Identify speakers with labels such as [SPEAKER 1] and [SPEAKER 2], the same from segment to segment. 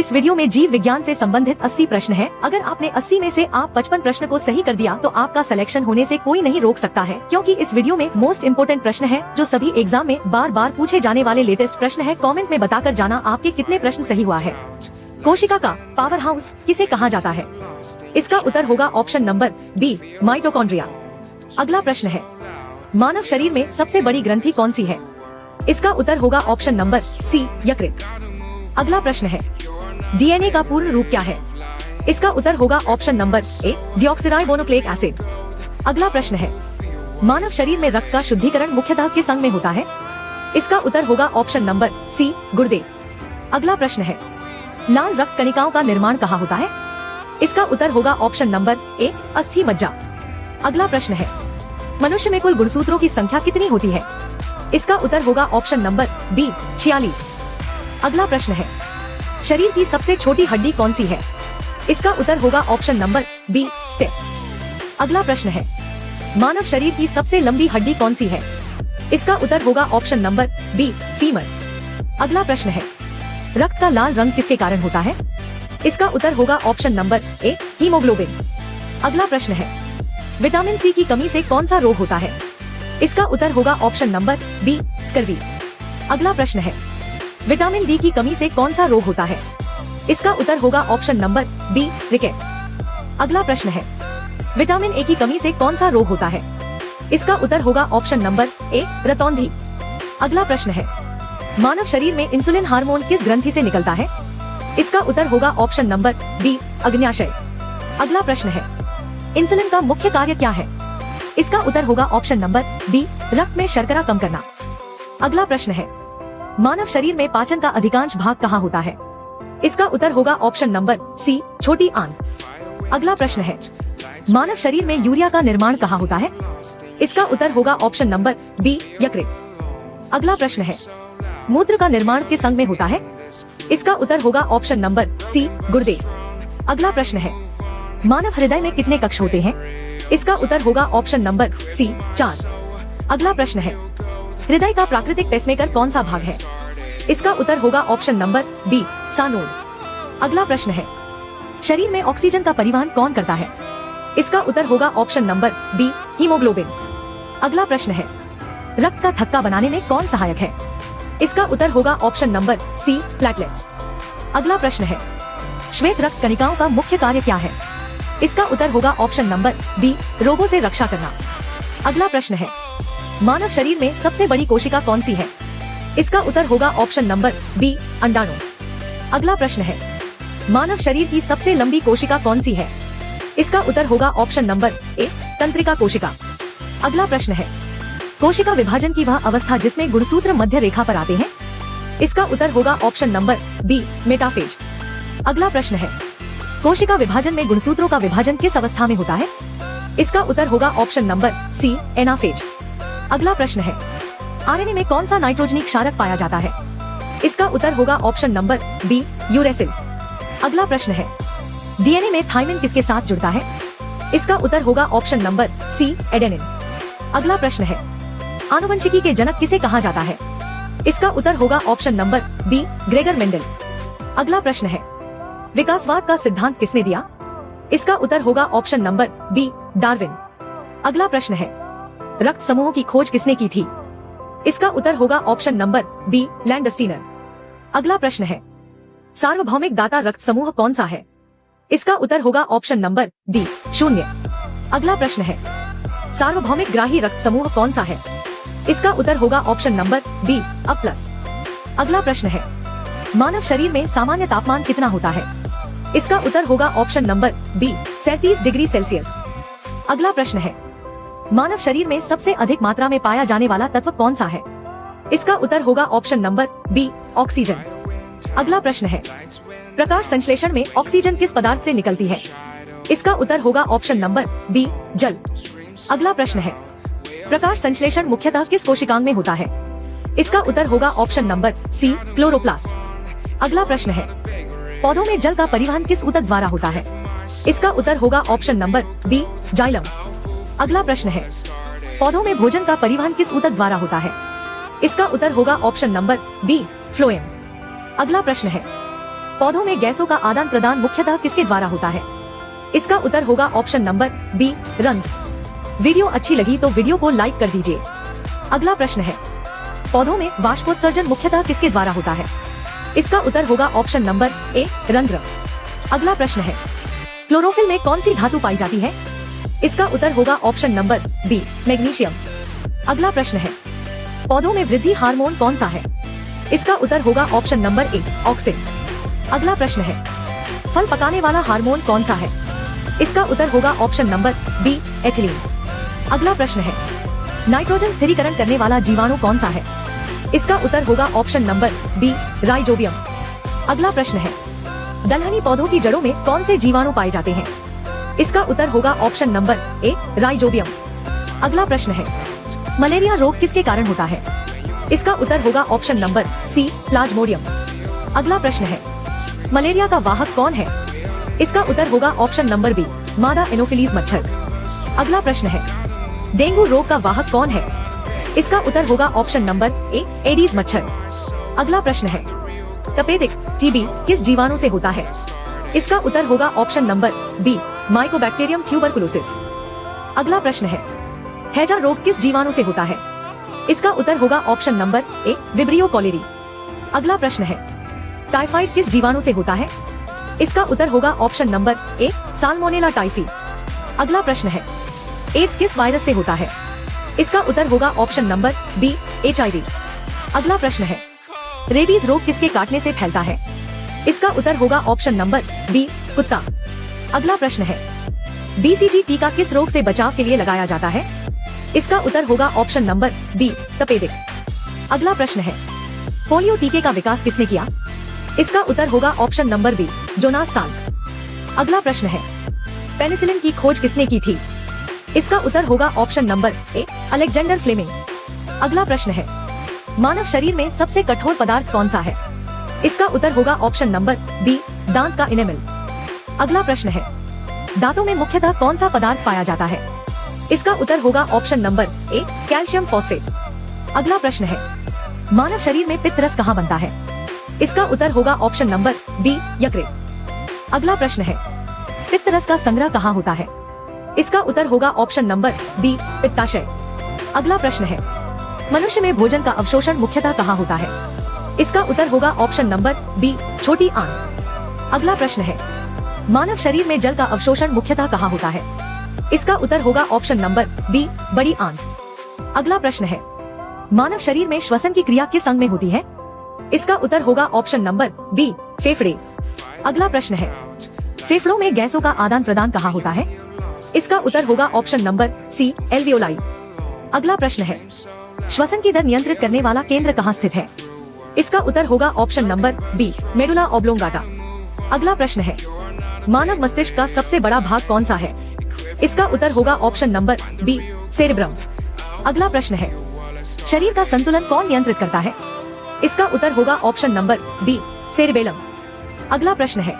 [SPEAKER 1] इस वीडियो में जीव विज्ञान से संबंधित 80 प्रश्न हैं। अगर आपने 80 में से आप 55 प्रश्न को सही कर दिया तो आपका सिलेक्शन होने से कोई नहीं रोक सकता है, क्योंकि इस वीडियो में मोस्ट इम्पोर्टेंट प्रश्न है जो सभी एग्जाम में बार बार पूछे जाने वाले लेटेस्ट प्रश्न है। कमेंट में बताकर जाना आपके कितने प्रश्न सही हुआ है। कोशिका का पावर हाउस किसे कहा जाता है? इसका उत्तर होगा ऑप्शन नंबर बी, माइटोकॉन्ड्रिया। अगला प्रश्न है, मानव शरीर में सबसे बड़ी ग्रंथि कौन सी है? इसका उत्तर होगा ऑप्शन नंबर सी, यकृत। अगला प्रश्न है, डीएनए का पूर्ण रूप क्या है? इसका उत्तर होगा ऑप्शन नंबर ए, डिऑक्सिराइबोन्यूक्लिक एसिड। अगला प्रश्न है, मानव शरीर में रक्त का शुद्धिकरण मुख्यतः किस अंग में होता है? इसका उत्तर होगा ऑप्शन नंबर सी, गुर्दे। अगला प्रश्न है, लाल रक्त कणिकाओं का निर्माण कहाँ होता है? इसका उत्तर होगा ऑप्शन नंबर ए, अस्थि मज्जा। अगला प्रश्न है, मनुष्य में कुल गुणसूत्रों की संख्या कितनी होती है? इसका उत्तर होगा ऑप्शन नंबर बी, 46। अगला प्रश्न है, शरीर की सबसे छोटी हड्डी कौन सी है? इसका उत्तर होगा ऑप्शन नंबर बी, स्टेप्स। अगला प्रश्न है, मानव शरीर की सबसे लंबी हड्डी कौन सी है? इसका उत्तर होगा ऑप्शन नंबर बी, फीमर। अगला प्रश्न है, रक्त का लाल रंग किसके कारण होता है? इसका उत्तर होगा ऑप्शन नंबर ए, हीमोग्लोबिन। अगला प्रश्न है, विटामिन सी की कमी से कौन सा रोग होता है? इसका उत्तर होगा ऑप्शन नंबर बी, स्कर्वी। अगला प्रश्न है, विटामिन डी की कमी से कौन सा रोग होता है? इसका उत्तर होगा ऑप्शन नंबर बी, रिकेट्स। अगला प्रश्न है, विटामिन ए की कमी से कौन सा रोग होता है? इसका उत्तर होगा ऑप्शन नंबर ए, रतौंधी। अगला प्रश्न है, मानव शरीर में इंसुलिन हार्मोन किस ग्रंथि से निकलता है? इसका उत्तर होगा ऑप्शन नंबर बी, अग्न्याशय। अगला प्रश्न है, इंसुलिन का मुख्य कार्य क्या है? इसका उत्तर होगा ऑप्शन नंबर बी, रक्त में शर्करा कम करना। अगला प्रश्न है, मानव शरीर में पाचन का अधिकांश भाग कहाँ होता है? इसका उत्तर होगा ऑप्शन नंबर सी, छोटी आंत। अगला प्रश्न है, मानव शरीर में यूरिया का निर्माण कहाँ होता है? इसका उत्तर होगा ऑप्शन नंबर बी, यकृत। अगला प्रश्न है, मूत्र का निर्माण किस अंग में होता है? इसका उत्तर होगा ऑप्शन नंबर सी, गुर्दे। अगला प्रश्न है, मानव हृदय में कितने कक्ष होते हैं? इसका उत्तर होगा ऑप्शन नंबर सी, 4। अगला प्रश्न है, हृदय का प्राकृतिक पेसमेकर कौन सा भाग है? इसका उत्तर होगा ऑप्शन नंबर बी, सानोड। अगला प्रश्न है, शरीर में ऑक्सीजन का परिवहन कौन करता है? इसका उत्तर होगा ऑप्शन नंबर बी, हीमोग्लोबिन। अगला प्रश्न है, रक्त का थक्का बनाने में कौन सहायक है? इसका उत्तर होगा ऑप्शन नंबर सी, प्लेटलेट्स। अगला प्रश्न है, श्वेत रक्त कणिकाओं का मुख्य कार्य क्या है? इसका उत्तर होगा ऑप्शन नंबर बी, रोगों से रक्षा करना। अगला प्रश्न है, मानव शरीर में सबसे बड़ी कोशिका कौन सी है? इसका उत्तर होगा ऑप्शन नंबर बी, अंडाणु। अगला प्रश्न है, मानव शरीर की सबसे लंबी कोशिका कौन सी है? इसका उत्तर होगा ऑप्शन नंबर ए, तंत्रिका कोशिका। अगला प्रश्न है, कोशिका विभाजन की वह अवस्था जिसमें गुणसूत्र मध्य रेखा पर आते हैं? इसका उत्तर होगा ऑप्शन नंबर बी, मेटाफेज। अगला प्रश्न है, कोशिका विभाजन में गुणसूत्रों का विभाजन किस अवस्था में होता है? इसका उत्तर होगा ऑप्शन नंबर सी, एनाफेज। अगला प्रश्न है, आरएनए में कौन सा नाइट्रोजनी क्षारक पाया जाता है? इसका उत्तर होगा ऑप्शन नंबर बी, यूरेसिल। अगला प्रश्न है, डीएनए में थाइमिन किसके साथ जुड़ता है? इसका उत्तर होगा ऑप्शन नंबर सी, एडेनिन। अगला प्रश्न है, आनुवंशिकी के जनक किसे कहा जाता है? इसका उत्तर होगा option number B, Gregor Mendel. अगला प्रश्न है, विकासवाद का सिद्धांत किसने दिया? इसका उत्तर होगा ऑप्शन नंबर बी, डार्विन। अगला प्रश्न है, रक्त समूहों की खोज किसने की थी? इसका उत्तर होगा ऑप्शन नंबर बी, लैंडस्टीनर। अगला प्रश्न है, सार्वभौमिक दाता रक्त समूह कौन सा है? इसका उत्तर होगा ऑप्शन नंबर डी, 0। अगला प्रश्न है, सार्वभौमिक ग्राही रक्त समूह कौन सा है? इसका उत्तर होगा ऑप्शन नंबर बी, A+। अगला प्रश्न है, मानव शरीर में सामान्य तापमान कितना होता है? इसका उत्तर होगा option number B, 37 degree Celsius. अगला प्रश्न है, मानव शरीर में सबसे अधिक मात्रा में पाया जाने वाला तत्व कौन सा है? इसका उत्तर होगा ऑप्शन नंबर बी, ऑक्सीजन। अगला प्रश्न है, प्रकाश संश्लेषण में ऑक्सीजन किस पदार्थ से निकलती है? इसका उत्तर होगा ऑप्शन नंबर बी, जल। अगला प्रश्न है, प्रकाश संश्लेषण मुख्यतः किस कोशिकांग में होता है? इसका उत्तर होगा ऑप्शन नंबर सी, क्लोरोप्लास्ट। अगला प्रश्न है, पौधों में जल का परिवहन किस ऊतक द्वारा होता है? इसका उत्तर होगा ऑप्शन नंबर बी, जाइलम। अगला प्रश्न है, पौधों में भोजन का परिवहन किस ऊतक द्वारा होता है? इसका उत्तर होगा ऑप्शन नंबर बी, फ्लोएम। अगला प्रश्न है, पौधों में गैसों का आदान प्रदान मुख्यतः किसके द्वारा होता है? इसका उत्तर होगा ऑप्शन नंबर बी, रंध्र। वीडियो अच्छी लगी तो वीडियो को लाइक कर दीजिए। अगला प्रश्न है, पौधों में वाष्पोत्सर्जन मुख्यतः किसके द्वारा होता है? इसका उत्तर होगा ऑप्शन नंबर ए, रंध्र। अगला प्रश्न है, क्लोरोफिल में कौन सी धातु पाई जाती है? इसका उत्तर होगा ऑप्शन नंबर बी, मैग्नीशियम। अगला प्रश्न है, पौधों में वृद्धि हार्मोन कौन सा है? इसका उत्तर होगा ऑप्शन नंबर ए, ऑक्सिन। अगला प्रश्न है, फल पकाने वाला हार्मोन कौन सा है? इसका उत्तर होगा ऑप्शन नंबर बी, एथिलीन। अगला प्रश्न है, नाइट्रोजन स्थिरीकरण करने वाला जीवाणु कौन सा है? इसका उत्तर होगा ऑप्शन नंबर बी, राइजोबियम। अगला प्रश्न है, दलहनी पौधों की जड़ों में कौन से जीवाणु पाए जाते हैं? इसका उत्तर होगा ऑप्शन नंबर ए, राइजोबियम। अगला प्रश्न है, मलेरिया रोग किसके कारण होता है? इसका उत्तर होगा ऑप्शन नंबर सी, प्लाज्मोडियम। अगला प्रश्न है, मलेरिया का वाहक कौन है? इसका उत्तर होगा ऑप्शन नंबर बी, मादा एनोफिलीज मच्छर। अगला प्रश्न है, डेंगू रोग का वाहक कौन है? इसका उत्तर होगा ऑप्शन नंबर ए, एडीज मच्छर। अगला प्रश्न है, तपेदिक टीबी किस जीवाणु से होता है? इसका उत्तर होगा option number B, mycobacterium tuberculosis. अगला प्रश्न है, हैजा रोग किस जीवाणु से होता है? इसका उत्तर होगा ऑप्शन नंबर ए, विब्रियो कॉलेरी। अगला प्रश्न है, टाइफाइड किस जीवाणु से होता है? इसका उत्तर होगा ऑप्शन नंबर ए, साल्मोनेला टाइफी। अगला प्रश्न है, एड्स किस वायरस से होता है? इसका उत्तर होगा ऑप्शन नंबर बी, HIV। अगला प्रश्न है, रेबीज रोग किसके काटने से फैलता है? इसका उत्तर होगा ऑप्शन नंबर बी, कुत्ता। अगला प्रश्न है, BCG टीका किस रोग से बचाव के लिए लगाया जाता है? इसका उत्तर होगा ऑप्शन नंबर बी, तपेदिक। अगला प्रश्न है, पोलियो टीके का विकास किसने किया? इसका उत्तर होगा option number B, Jonas Salk. अगला प्रश्न है, पेनिसिलिन की खोज किसने की थी? इसका उत्तर होगा option number A, Alexander Fleming. अगला प्रश्न है, मानव शरीर में सबसे कठोर पदार्थ कौन सा है? इसका उत्तर होगा ऑप्शन नंबर बी, दांत का इनेमल। अगला प्रश्न है, दांतों में मुख्यतः कौन सा पदार्थ पाया जाता है? इसका उत्तर होगा ऑप्शन नंबर ए, कैल्शियम फॉस्फेट। अगला प्रश्न है, मानव शरीर में पित्त रस कहाँ बनता है? इसका उत्तर होगा ऑप्शन नंबर बी, यकृत। अगला प्रश्न है, पित्त रस का संग्रह कहाँ होता है? इसका उत्तर होगा ऑप्शन नंबर बी, पित्ताशय। अगला प्रश्न है, मनुष्य में भोजन का अवशोषण मुख्यतः कहाँ होता है? इसका उत्तर होगा ऑप्शन नंबर बी, छोटी आंत। अगला प्रश्न है, मानव शरीर में जल का अवशोषण मुख्यतः कहाँ होता है? इसका उत्तर होगा ऑप्शन नंबर बी, बड़ी आंत। अगला प्रश्न है, मानव शरीर में श्वसन की क्रिया किस अंग में होती है? इसका उत्तर होगा ऑप्शन नंबर बी, फेफड़े। अगला प्रश्न है, फेफड़ों में गैसों का आदान प्रदान कहाँ होता है? इसका उत्तर होगा ऑप्शन नंबर सी, एल्वियोलाई। अगला प्रश्न है, श्वसन की दर नियंत्रित करने वाला केंद्र कहाँ स्थित है? इसका उत्तर होगा option number B, medulla oblongata. अगला प्रश्न है, मानव मस्तिष्क का सबसे बड़ा भाग कौन सा है? इसका उत्तर होगा ऑप्शन नंबर बी, सेरेब्रम। अगला प्रश्न है, शरीर का संतुलन कौन नियंत्रित करता है? इसका उत्तर होगा ऑप्शन नंबर बी, सेरेबेलम। अगला प्रश्न है,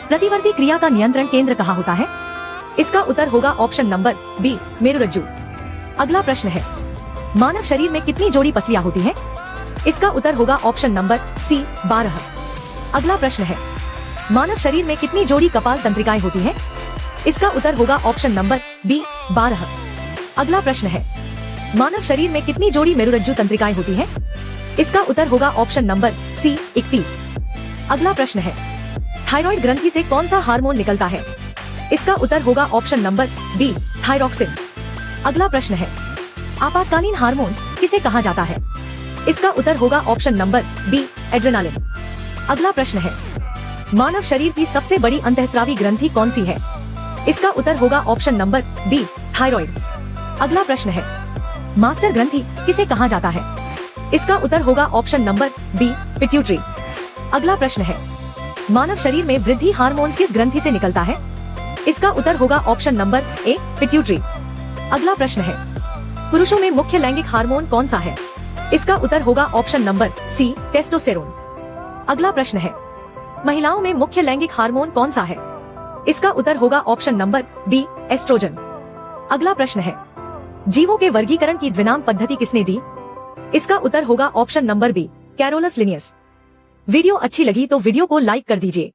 [SPEAKER 1] प्रतिवर्ती क्रिया का नियंत्रण केंद्र कहाँ होता है? इसका उत्तर होगा ऑप्शन नंबर बी, मेरुरज्जु। अगला प्रश्न है, मानव शरीर में कितनी जोड़ी पसलियां होती हैं? इसका उत्तर होगा ऑप्शन नंबर सी, 12। अगला प्रश्न है, मानव शरीर में कितनी जोड़ी कपाल तंत्रिकाएं होती हैं? इसका उत्तर होगा ऑप्शन नंबर बी, 12। अगला प्रश्न है, मानव शरीर में कितनी जोड़ी मेरुरज्जु तंत्रिकाएं होती हैं? इसका उत्तर होगा ऑप्शन नंबर सी, 31। अगला प्रश्न है, थायराइड ग्रंथि से कौन सा हार्मोन निकलता है? इसका उत्तर होगा ऑप्शन नंबर बी, थायरॉक्सिन। अगला प्रश्न है, आपातकालीन हार्मोन किसे कहा जाता है? इसका उत्तर होगा ऑप्शन नंबर बी, एड्रेनालिन। अगला प्रश्न है, मानव शरीर की सबसे बड़ी अंतःस्रावी ग्रंथि कौन सी है? इसका उत्तर होगा ऑप्शन नंबर बी, थायराइड। अगला प्रश्न है, मास्टर ग्रंथि किसे कहा जाता है? इसका उत्तर होगा ऑप्शन नंबर बी, पिट्यूटरी। अगला प्रश्न है, मानव शरीर में वृद्धि हार्मोन किस ग्रंथि से निकलता है? इसका उत्तर होगा ऑप्शन नंबर ए, पिट्यूटरी। अगला प्रश्न है, पुरुषों में मुख्य लैंगिक हार्मोन कौन सा है? इसका उत्तर होगा ऑप्शन नंबर सी, टेस्टोस्टेरोन। अगला प्रश्न है, महिलाओं में मुख्य लैंगिक हार्मोन कौन सा है? इसका उत्तर होगा ऑप्शन नंबर बी, एस्ट्रोजन। अगला प्रश्न है, जीवों के वर्गीकरण की द्विनाम पद्धति किसने दी? इसका उत्तर होगा option number B, Carolus Linnaeus. Video अच्छी लगी तो वीडियो को लाइक कर दीजिए।